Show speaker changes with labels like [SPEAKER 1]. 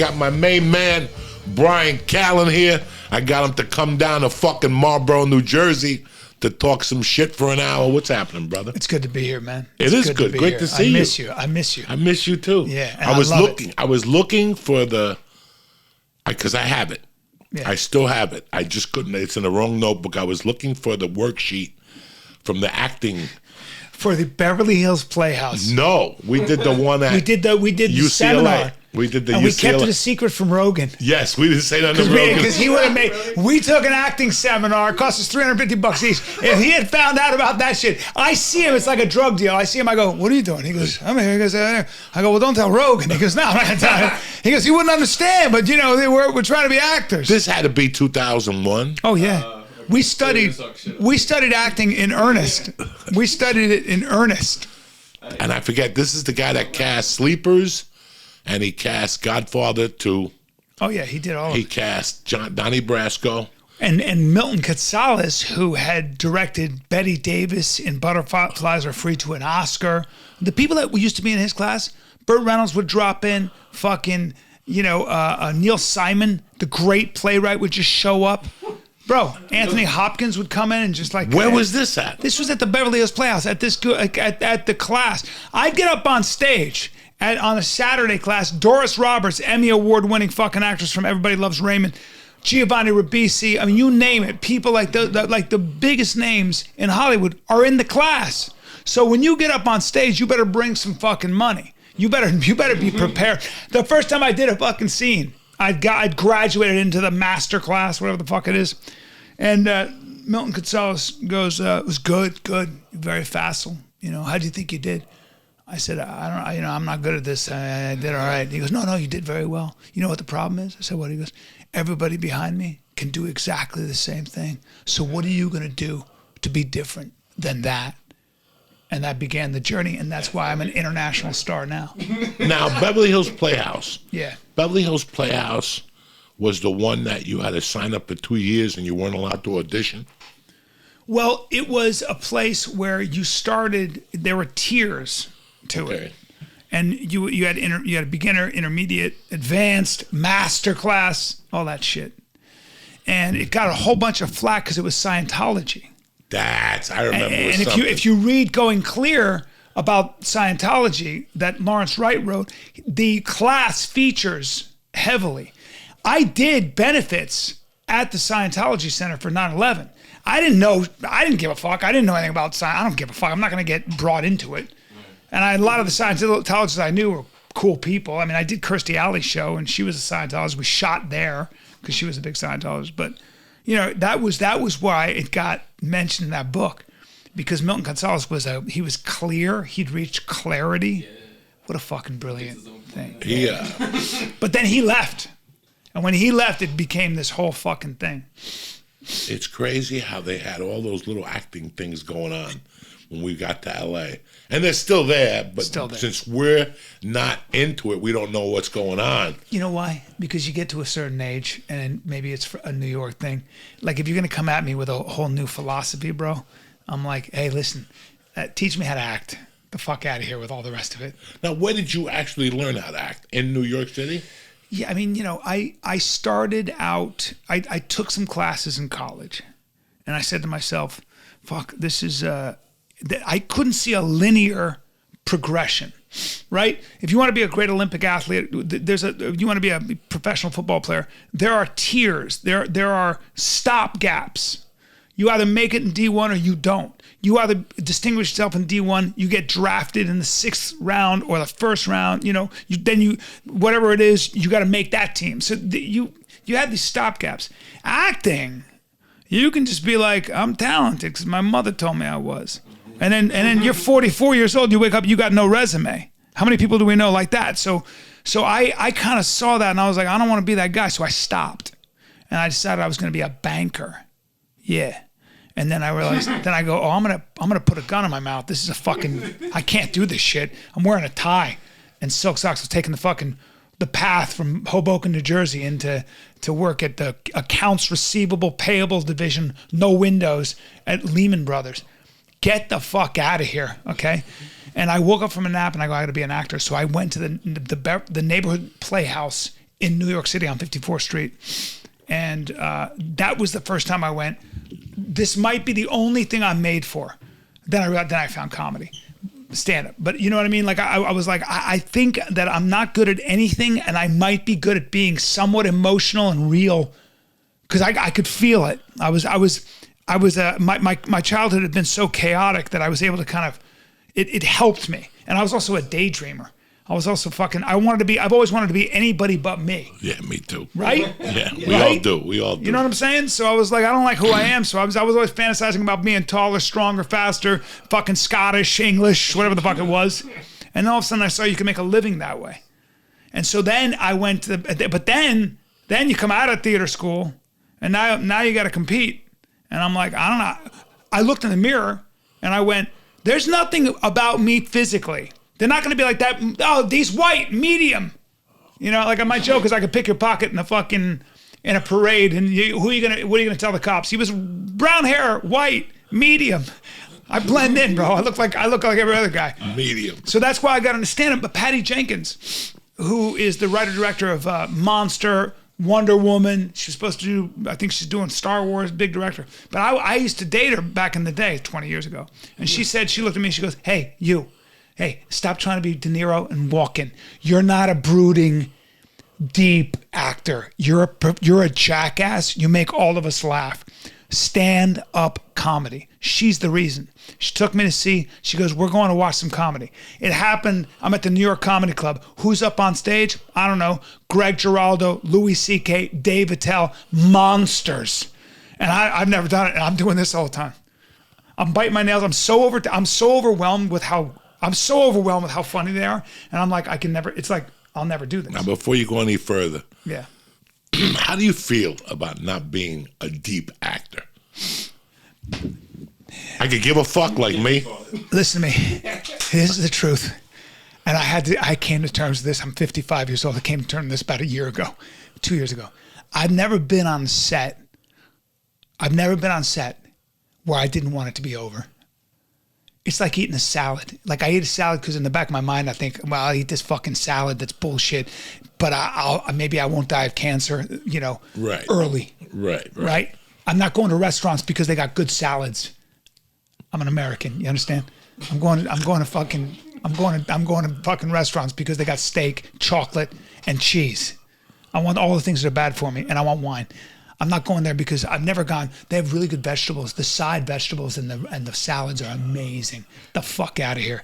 [SPEAKER 1] got my main man, BRYAN CALLEN here. I got him to come down to fucking Marlboro, New Jersey to talk some shit for an hour. What's happening, brother?
[SPEAKER 2] It's good to be here, man.
[SPEAKER 1] It is good. Great to see you.
[SPEAKER 2] I miss you. I miss you.
[SPEAKER 1] I miss you too.
[SPEAKER 2] Yeah, and
[SPEAKER 1] I was looking for the, because I have it. Yeah. I still have it. I just couldn't. It's in the wrong notebook. I was looking for the worksheet from the acting.
[SPEAKER 2] For the Beverly Hills Playhouse.
[SPEAKER 1] No, we did the one at
[SPEAKER 2] we did the seminar.
[SPEAKER 1] We did the
[SPEAKER 2] and
[SPEAKER 1] UCLA.
[SPEAKER 2] We kept it a secret from Rogan.
[SPEAKER 1] Yes, we didn't say that to Rogan.
[SPEAKER 2] Because he would have made. We took an acting seminar. It cost us $350 each. If he had found out about that shit, I see him. It's like a drug deal. I see him. I go, "What are you doing?" He goes, "I'm here." He goes, "I go, well, don't tell Rogan." He goes, "No, I'm not gonna tell him." He goes, "He wouldn't understand." But you know, we're trying to be actors.
[SPEAKER 1] This had to be 2001.
[SPEAKER 2] Oh yeah. We studied acting in earnest. We studied it in earnest.
[SPEAKER 1] And I forget, this is the guy that cast Sleepers, and he cast Godfather 2.
[SPEAKER 2] Oh yeah, he did all of it.
[SPEAKER 1] He cast Donnie Brasco.
[SPEAKER 2] And Milton Katsalas, who had directed Bette Davis in Butterflies Are Free to an Oscar. The people that used to be in his class, Burt Reynolds would drop in, fucking, Neil Simon, the great playwright, would just show up. Bro, Anthony Hopkins would come in and just like...
[SPEAKER 1] Where was this at?
[SPEAKER 2] This was at the Beverly Hills Playhouse, at the class. I'd get up on stage on a Saturday class. Doris Roberts, Emmy Award-winning fucking actress from Everybody Loves Raymond. Giovanni Ribisi. I mean, you name it. People like the biggest names in Hollywood are in the class. So when you get up on stage, you better bring some fucking money. You better be prepared. The first time I did a fucking scene, I'd graduated into the master class, whatever the fuck it is. And Milton Katsalas goes, "It was good, very facile. How do you think you did?" I said, "I don't, I'm not good at this. I did all right." He goes, No, you did very well. You know what the problem is? I said, "What?" He goes, "Everybody behind me can do exactly the same thing. So what are you going to do to be different than that?" And that began the journey, and that's why I'm an international star now.
[SPEAKER 1] Now, Beverly Hills Playhouse.
[SPEAKER 2] Yeah.
[SPEAKER 1] Beverly Hills Playhouse was the one that you had to sign up for 2 years and you weren't allowed to audition?
[SPEAKER 2] Well, it was a place where you started, there were tiers to it. And you had a beginner, intermediate, advanced, master class, all that shit. And it got a whole bunch of flack because it was Scientology.
[SPEAKER 1] I remember.
[SPEAKER 2] And if you read Going Clear about Scientology that Lawrence Wright wrote, the class features heavily. I did benefits at the Scientology Center for 9/11. I didn't give a fuck. I didn't know anything about Science. I don't give a fuck. I'm not going to get brought into it. And a lot of the Scientologists I knew were cool people. I mean, I did Kirstie Alley's show, and she was a Scientologist. We shot there because she was a big Scientologist. But that was why it got mentioned in that book, because Milton Katsalas he was clear. He'd reached clarity. Yeah. What a fucking brilliant thing.
[SPEAKER 1] Yeah.
[SPEAKER 2] But then he left. And when he left, it became this whole fucking thing.
[SPEAKER 1] It's crazy how they had all those little acting things going on when we got to L.A. And they're still there, but since we're not into it, we don't know what's going on.
[SPEAKER 2] You know why? Because you get to a certain age, and maybe it's a New York thing. Like, if you're going to come at me with a whole new philosophy, bro, I'm like, hey, listen, teach me how to act. The fuck out of here with all the rest of it.
[SPEAKER 1] Now, where did you actually learn how to act? In New York City?
[SPEAKER 2] Yeah, I mean, I started out, I took some classes in college, and I said to myself, fuck, this is, I couldn't see a linear progression, right? If you want to be a great Olympic athlete, if you want to be a professional football player, there are tiers, there are stop gaps. You either make it in D1 or you don't. You either distinguish yourself in D1, you get drafted in the 6th round or the 1st round, whatever it is, you got to make that team. So you had these stopgaps. Acting, you can just be like, I'm talented because my mother told me I was. And then you're 44 years old, you wake up, you got no resume. How many people do we know like that? So I kind of saw that and I was like, I don't want to be that guy. So I stopped and I decided I was going to be a banker. Yeah. And then I realized, then I go, oh, I'm gonna put a gun in my mouth. This is I can't do this shit. I'm wearing a tie and silk socks. I was taking the path from Hoboken, New Jersey to work at the accounts receivable payables division, no windows at Lehman Brothers. Get the fuck out of here, okay? And I woke up from a nap and I go, I gotta be an actor. So I went to the neighborhood playhouse in New York City on 54th Street. And that was the first time I went, this might be the only thing I'm made for. Then I found comedy, stand-up. But you know what I mean? Like I was like, I think that I'm not good at anything, and I might be good at being somewhat emotional and real, because I could feel it. My childhood had been so chaotic that I was able to kind of, it helped me. And I was also a daydreamer. I was also I've always wanted to be anybody but me.
[SPEAKER 1] Yeah, me too.
[SPEAKER 2] Right?
[SPEAKER 1] Yeah, we all do. You
[SPEAKER 2] know what I'm saying? So I was like, I don't like who I am. So I was always fantasizing about being taller, stronger, faster, fucking Scottish, English, whatever the fuck it was. And then all of a sudden I saw you can make a living that way. And so then I went to but then you come out of theater school and now you got to compete. And I'm like, I don't know. I looked in the mirror and I went, there's nothing about me physically. They're not going to be like that. Oh, he's white, medium. You know, like my joke is I could pick your pocket in a parade, and what are you gonna tell the cops? He was brown hair, white, medium. I blend in, bro. I look like every other guy.
[SPEAKER 1] Medium.
[SPEAKER 2] So that's why I got into stand-up. But Patty Jenkins, who is the writer-director of Monster, Wonder Woman. She's supposed to do, I think she's doing Star Wars, big director. But I used to date her back in the day, 20 years ago. And she looked at me, she goes, hey, stop trying to be De Niro and walk in. You're not a brooding, deep actor. You're a jackass. You make all of us laugh. Stand-up comedy. She's the reason. She took me to see, she goes, we're going to watch some comedy. It happened, I'm at the New York Comedy Club. Who's up on stage? I don't know. Greg Giraldo, Louis C.K., Dave Attell, monsters. And I've never done it, and I'm doing this all the time. I'm biting my nails. I'm so overwhelmed with how funny they are. And I'm like, I'll never do this.
[SPEAKER 1] Now, before you go any further.
[SPEAKER 2] Yeah.
[SPEAKER 1] How do you feel about not being a deep actor? I could give a fuck like me.
[SPEAKER 2] Listen to me. This is the truth. And I came to terms with this. I'm 55 years old. I came to terms with this about 2 years ago. I've never been on set where I didn't want it to be over. It's like eating a salad. Like I eat a salad because in the back of my mind I think, well, I'll eat this fucking salad that's bullshit, but maybe I won't die of cancer, early. Right. I'm not going to restaurants because they got good salads. I'm an American. You understand? I'm going to fucking restaurants because they got steak, chocolate, and cheese. I want all the things that are bad for me, and I want wine. I'm not going there because I've never gone. They have really good vegetables. The side vegetables and the salads are amazing. The fuck out of here.